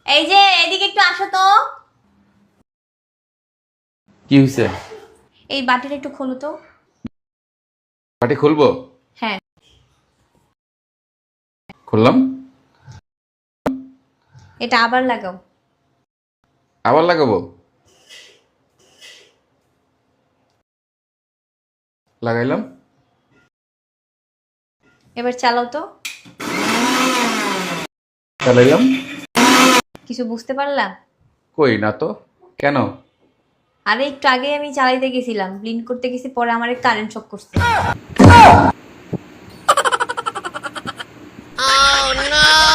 এই যে এদিকে একটু আসো তো। কি হয়েছে? এই বাটিটা একটু খোলো তো। পাটি খুলবো? হ্যাঁ। খুললাম। এটা আবার লাগাও। আবার লাগাবো? লাগাইলাম। এবার চালাও তো। চালাইলাম। কিছু বুঝতে পারলা? কই না তো। কেন? আরে একটু আগে আমি চালাইতে গেছিলাম, ব্লিন্ড করতে গেছি, পরে আমার কারেন্ট শক করছে। Oh no!